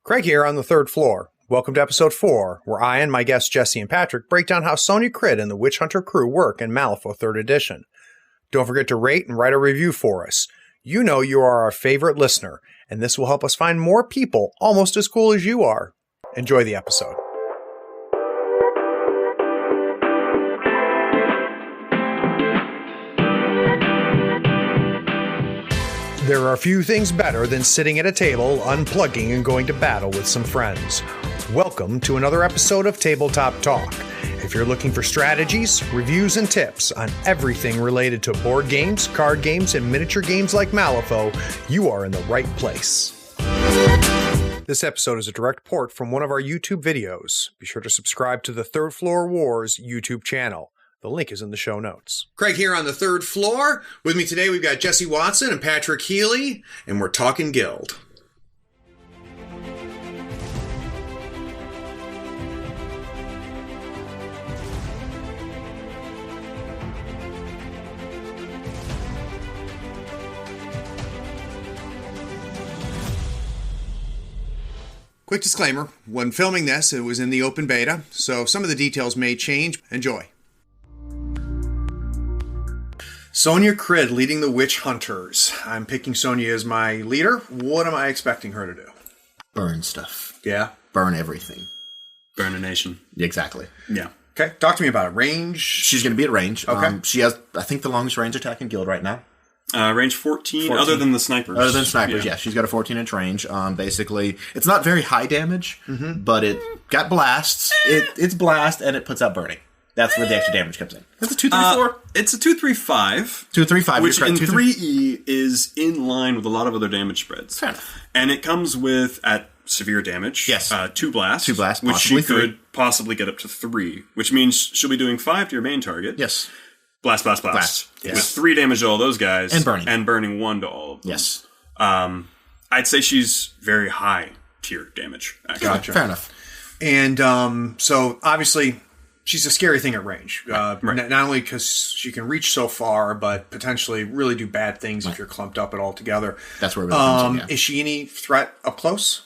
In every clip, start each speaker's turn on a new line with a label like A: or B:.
A: Craig here on the third floor. Welcome to episode 4, where I and my guests Jesse and Patrick break down how Sonnia Criid and the Witch Hunter crew work in Malifaux 3rd edition. Don't forget to rate and write a review for us. You know you are our favorite listener, and this will help us find more people almost as cool as you are. Enjoy the episode. There are few things better than sitting at a table, unplugging, and going to battle with some friends. Welcome to another episode of Tabletop Talk. If you're looking for strategies, reviews, and tips on everything related to board games, card games, and miniature games like Malifaux, you are in the right place. This episode is a direct port from one of our YouTube videos. Be sure to subscribe to the Third Floor Wars YouTube channel. The link is in the show notes. Craig here on the third floor. With me today, we've got Jesse Watson and Patrick Healy, and we're talking Guild. Quick disclaimer, when filming this, it was in the open beta, so some of the details may change. Enjoy. Sonnia Criid leading the Witch Hunters. I'm picking Sonnia as my leader. What am I expecting her to do?
B: Burn stuff.
A: Yeah?
B: Burn everything.
C: Burn a nation.
B: Exactly.
C: Yeah.
A: Okay, talk to me about it. Range?
B: She's going to be at range.
A: Okay.
B: She has, I think, the longest range attack in Guild right now.
C: Range 14, other than the snipers.
B: Other than snipers, yeah. She's got a 14-inch range. Basically, it's not very high damage, but it got blasts. It's blast, and it puts out burning. That's where the extra damage comes in. It's a 2-3-4.
C: It's a 2-3-5.
B: 2-3-5.
C: Which in 3E is in line with a lot of other damage spreads.
B: Fair enough.
C: And it comes with, at severe damage,
B: yes.
C: 2 blasts.
B: 2 blasts,
C: which she
B: possibly
C: could possibly get up to 3. Which means she'll be doing 5 to your main target.
B: Yes.
C: Blast.
B: Yes.
C: With 3 damage to all those guys.
B: And burning.
C: And burning 1 to all of them.
B: Yes.
C: I'd say she's very high tier damage, actually.
A: Gotcha.
B: Fair enough.
A: And so, obviously, she's a scary thing at range.
C: Right.
A: Not only because she can reach so far, but potentially really do bad things if you're clumped up at all together.
B: That's where it really comes in, yeah.
A: Is she any threat up close?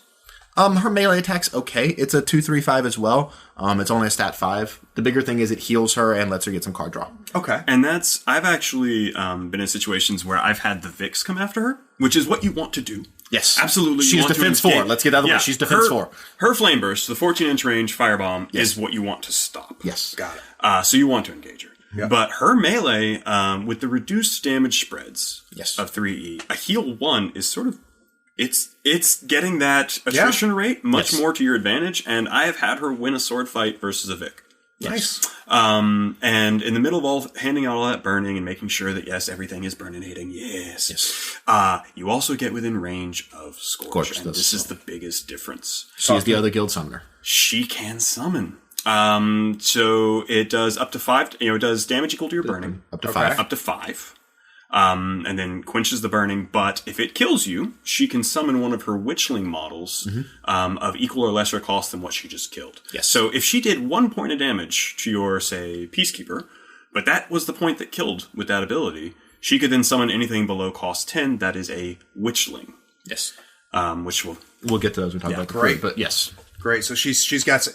B: Her melee attack's okay. It's a 2-3-5 as well. It's only a stat 5. The bigger thing is it heals her and lets her get some card draw.
A: Okay.
C: And I've actually been in situations where I've had the Vix come after her, which is what you want to do.
B: Yes.
C: Absolutely.
B: She's defense 4. Let's get out of the way. She's defense 4.
C: Her flame burst, the 14-inch range firebomb, is what you want to stop.
B: Yes.
A: Got it.
C: So you want to engage her.
A: Yep.
C: But her melee, with the reduced damage spreads of 3E, a heal 1 is sort of... It's getting that attrition rate much more to your advantage, and I have had her win a sword fight versus a Vic.
A: Nice.
C: And in the middle of all handing out all that burning and making sure that everything is burninating. Yes. You also get within range of Scorch, and this is the biggest difference.
B: She is the other guild summoner.
C: She can summon. So it does up to 5. It does damage equal to your burning.
B: Up to 5.
C: Up to 5. And then quenches the burning, but if it kills you, she can summon one of her witchling models of equal or lesser cost than what she just killed.
B: Yes.
C: So if she did 1 point of damage to your, say, Peacekeeper, but that was the point that killed with that ability, she could then summon anything below cost 10 that is a witchling.
B: Yes.
C: Which
B: we'll get to those when we talk about the crew, but yes.
A: Great. So she's got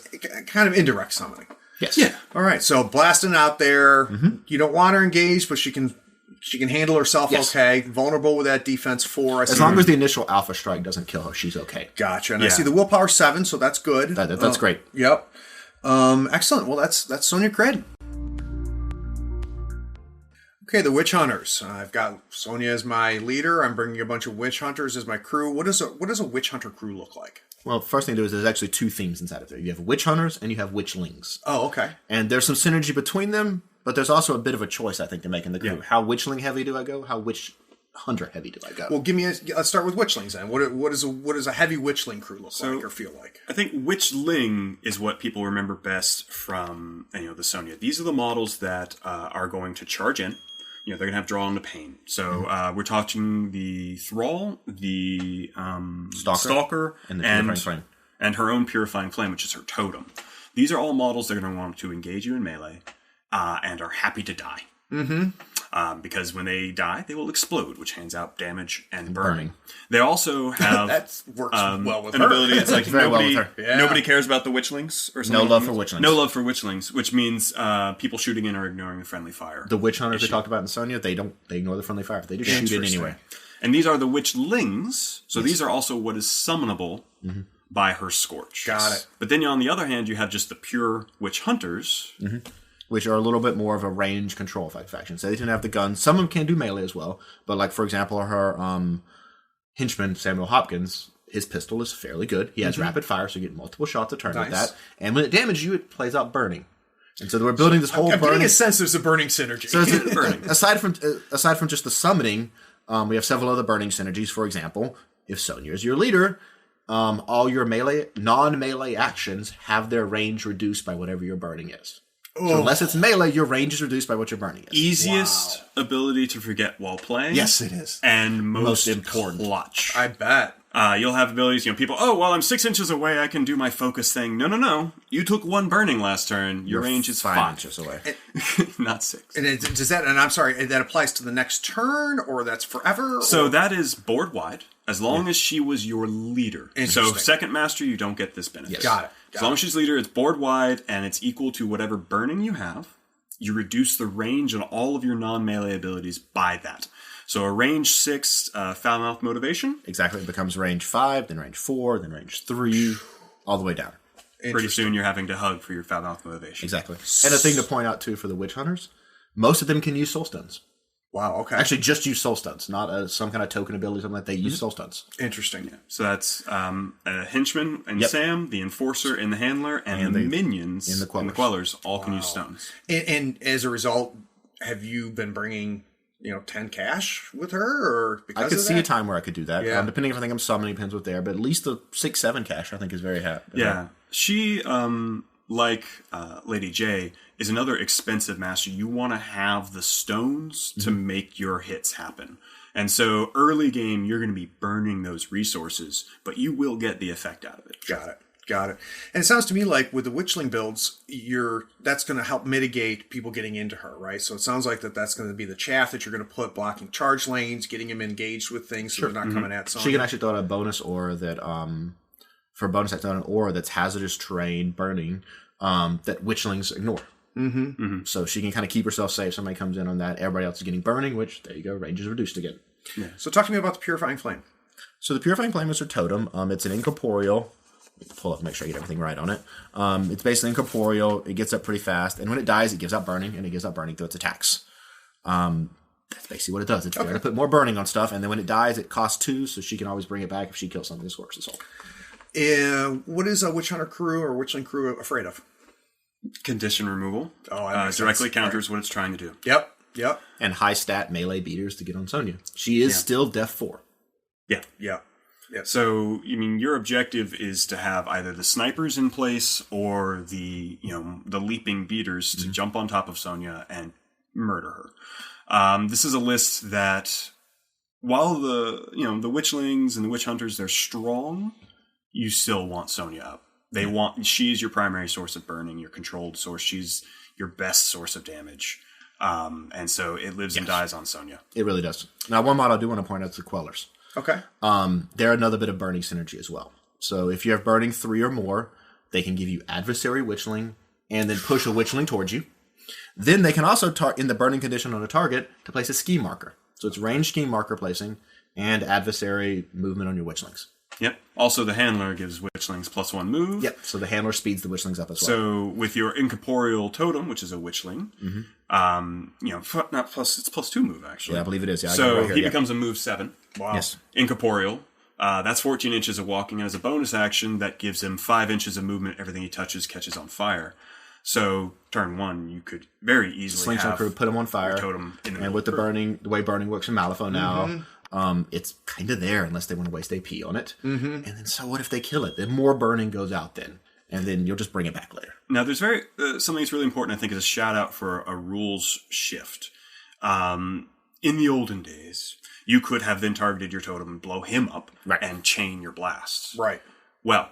A: kind of indirect summoning.
B: Yes.
C: Yeah.
A: All right. So blasting out there. You don't want her engaged, but she can handle herself okay. Vulnerable with that defense 4.
B: As long as the initial alpha strike doesn't kill her, she's okay.
A: Gotcha. And I see the willpower 7, so that's good.
B: That's great.
A: Yep. Excellent. Well, that's Sonnia Criid. Okay, the Witch Hunters. I've got Sonnia as my leader. I'm bringing a bunch of Witch Hunters as my crew. What does a Witch Hunter crew look like?
B: Well, first thing to do is there's actually 2 themes inside of there. You have Witch Hunters and you have Witchlings.
A: Oh, okay.
B: And there's some synergy between them, but there's also a bit of a choice, I think, to make in the crew. Yeah. How Witchling heavy do I go? How Witch Hunter heavy do I go?
A: Well, let's start with Witchlings then. What does a heavy Witchling crew look like or feel like?
C: I think Witchling is what people remember best from the Sonnia. These are the models that are going to charge in. They're going to have draw on the pain. So we're talking the Thrall, the Stalker, and her own Purifying Flame, which is her totem. These are all models that are going to want to engage you in melee and are happy to die. because when they die, they will explode, which hands out damage and burning. They also have
A: That works well with
C: an
A: her.
C: ability. It's like
B: Very well with
C: nobody cares about the witchlings or something.
B: No love for witchlings.
C: No love for witchlings, which means people shooting in are ignoring the friendly fire.
B: The witch hunters they talked about in Sonnia, they ignore the friendly fire. They just shoot in anyway.
C: And these are the witchlings, so these are also what is summonable by her Scorch.
A: Got it.
C: But then on the other hand, you have just the pure witch hunters.
B: Which are a little bit more of a range control faction. So they tend to have the guns. Some of them can do melee as well. But like, for example, her henchman, Samuel Hopkins, his pistol is fairly good. He has rapid fire, so you get multiple shots a turn with that. And when it damages you, it plays out burning. And so we're building this whole
A: I'm
B: burning...
A: getting a sense there's a burning synergy.
B: So it's burning. Aside from just the summoning, we have several other burning synergies. For example, if Sonnia is your leader, all your non-melee actions have their range reduced by whatever your burning is. So unless it's melee, your range is reduced by what your burning is.
C: Easiest ability to forget while playing.
B: Yes, it is.
C: And most
B: important.
C: clutch.
A: I bet.
C: You'll have abilities, people, well, I'm 6 inches away, I can do my focus thing. No. You took 1 burning last turn. Your range is 5
B: inches away.
C: Not 6.
A: And does that, and I'm sorry, that applies to the next turn, or that's forever?
C: So that is board wide, as long as she was your leader. So second master, you don't get this benefit.
A: Yes. Got it.
C: As long as she's leader, it's board wide, and it's equal to whatever burning you have. You reduce the range on all of your non-melee abilities by that. So a range 6 foul mouth motivation.
B: Exactly. It becomes range 5, then range 4, then range 3, all the way down.
C: Pretty soon you're having to hug for your foul mouth motivation.
B: Exactly. And a thing to point out, too, for the witch hunters, most of them can use soul stones.
A: Wow, okay.
B: Actually, just use soul stones, not some kind of token ability, something like that. They use soul stones.
A: Interesting.
C: Yeah. So that's a henchman and Sam, the enforcer and the handler, and the minions
B: and the
C: Quellers all can use stones.
A: And as a result, have you been bringing 10 cash with her, or because
B: I could
A: of
B: see
A: that?
B: a time where I could do that.
A: Yeah.
B: Depending if I think I'm summoning, depends what they are. But at least the 6-7 cash, I think, is very happy.
C: Yeah. She, like Lady J, is another expensive master. You want to have the stones to make your hits happen. And so early game, you're going to be burning those resources, but you will get the effect out of it.
A: Got it. And it sounds to me like with the Witchling builds, that's going to help mitigate people getting into her, right? So it sounds like that's going to be the chaff that you're going to put blocking charge lanes, getting them engaged with things so they're not coming at something.
B: She can actually throw out a bonus aura that, for a bonus action, an aura that's hazardous terrain burning that Witchlings ignore. So she can kind of keep herself safe. Somebody comes in on that. Everybody else is getting burning, which, there you go, range is reduced again.
A: Yeah. So talk to me about the Purifying Flame.
B: So the Purifying Flame is her totem. It's an incorporeal. Pull up and make sure I get everything right on it. It's basically incorporeal. It gets up pretty fast. And when it dies, it gives out burning, and it gives out burning through its attacks. That's basically what it does. It's there to put more burning on stuff, and then when it dies, it costs 2, so she can always bring it back if she kills something that scores the soul.
A: What is a Witch Hunter crew or Witchling crew afraid of?
C: Condition removal.
A: That
C: directly counters what it's trying to do.
A: Yep.
B: And high stat melee beaters to get on Sonnia. She is still Def 4.
C: Yeah. So, your objective is to have either the snipers in place or the leaping beaters to jump on top of Sonnia and murder her. This is a list that, while the witchlings and the witch hunters, they're strong, you still want Sonnia up. She is your primary source of burning, your controlled source. She's your best source of damage. And so it lives and dies on Sonnia.
B: It really does. Now, one mod I do want to point out is the Quellers.
A: Okay.
B: They're another bit of burning synergy as well. So if you have burning 3 or more, they can give you adversary witchling and then push a witchling towards you. Then they can also, in the burning condition on a target, to place a ski marker. So it's range ski marker placing and adversary movement on your witchlings.
C: Yep. Also, the handler gives witchlings +1 move.
B: Yep. So the handler speeds the witchlings up as well.
C: So with your incorporeal totem, which is a witchling, it's +2 move actually.
B: Yeah, I believe it is. Yeah.
C: So he becomes a move 7.
A: Wow.
B: Yes.
C: Incorporeal. That's 14 inches of walking, and as a bonus action, that gives him 5 inches of movement. Everything he touches catches on fire. So turn 1, you could very easily
B: Slingshot crew, put him on fire.
C: Totem in the
B: and with the way burning works in Malifaux now, it's kind of there unless they want to waste AP on it. And then so what if they kill it? Then more burning goes out then. And then you'll just bring it back later.
C: Now, there's something that's really important, I think, is a shout-out for a rules shift. In the olden days, you could have then targeted your totem and blow him up and chain your blasts.
A: Right.
C: Well,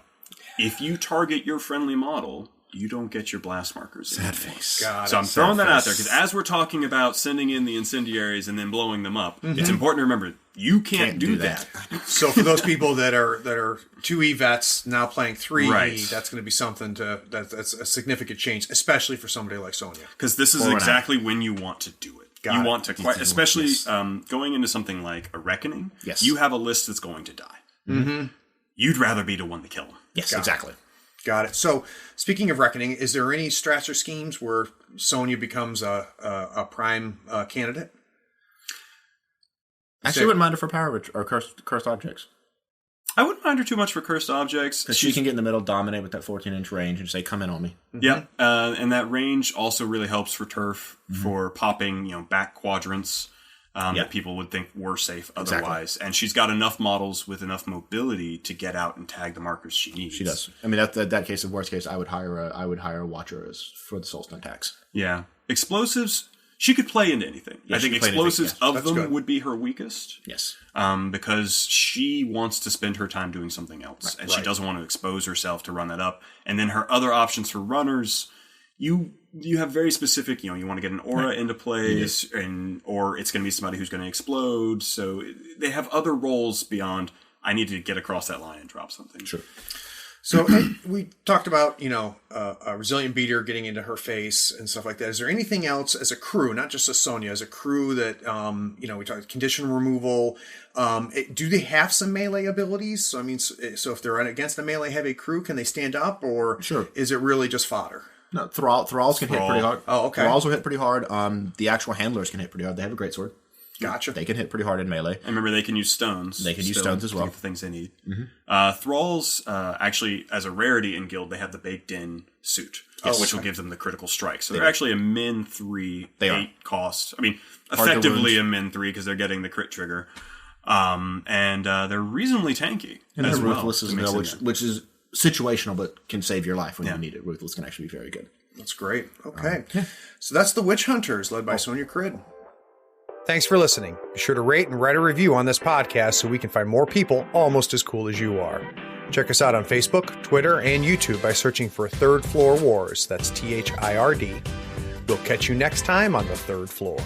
C: if you target your friendly model, you don't get your blast markers.
B: Sad face.
A: God,
C: So I'm throwing that out there because as we're talking about sending in the incendiaries and then blowing them up, it's important to remember you can't do that.
A: So for those people that are 2E vets now playing 3E,
C: Right.
A: that's going to be something that's a significant change, especially for somebody like Sonnia.
C: Because this is exactly when you want to do it.
A: Got
C: you
A: it.
C: want to quite, especially going into something like a Reckoning.
B: Yes.
C: You have a list that's going to die. Mm-hmm. You'd rather be the one to kill them.
B: Yes, exactly.
A: Got it. So speaking of Reckoning, is there any strats or schemes where Sonnia becomes a prime candidate?
B: Actually, I wouldn't mind her for power or cursed objects.
C: I wouldn't mind her too much for cursed objects.
B: Because she can get in the middle, dominate with that 14-inch range, and say, come in on me.
C: Yeah, and that range also really helps for turf for popping, back quadrants that people would think were safe otherwise. And she's got enough models with enough mobility to get out and tag the markers she needs.
B: She does. I mean, that case, of worst case, I would hire a watcher for the soul stone tags.
C: Yeah, explosives. She could play into anything.
B: Yeah,
C: I think
B: she could play
C: explosives
B: anything,
C: of
A: That's
C: them
A: good.
C: would be her weakest.
B: Yes.
C: Because she wants to spend her time doing something else, and she doesn't want to expose herself to run that up. And then her other options for runners, you have very specific. You want to get an aura into plays, or it's going to be somebody who's going to explode. So they have other roles beyond. I need to get across that line and drop something.
B: Sure.
A: So we talked about, a resilient beater getting into her face and stuff like that. Is there anything else as a crew, not just as Sonnia, as a crew that, we talked condition removal. Do they have some melee abilities? So, so if they're against a melee heavy crew, can they stand up, or is it really just fodder?
B: No, Thralls can hit pretty hard.
A: Oh, okay.
B: Thralls will hit pretty hard. The actual handlers can hit pretty hard. They have a great sword.
A: Gotcha.
B: They can hit pretty hard in melee.
C: And remember, they can use stones.
B: They can use stones as well.
C: To get the things they need. Mm-hmm. Thralls, actually, as a rarity in Guild, they have the baked-in suit, which will give them the critical strike. So they're actually a min 3, 8 cost. I mean, effectively a min 3 because they're getting the crit trigger. And they're reasonably tanky.
B: And
C: as
B: they're
C: well,
B: Ruthless as well, which is situational, but can save your life when you need it. Ruthless can actually be very good.
A: That's great. Okay. So that's the Witch Hunters, led by Sonnia Criid. Thanks for listening. Be sure to rate and write a review on this podcast so we can find more people almost as cool as you are. Check us out on Facebook, Twitter, and YouTube by searching for Third Floor Wars. That's THIRD. We'll catch you next time on the Third Floor.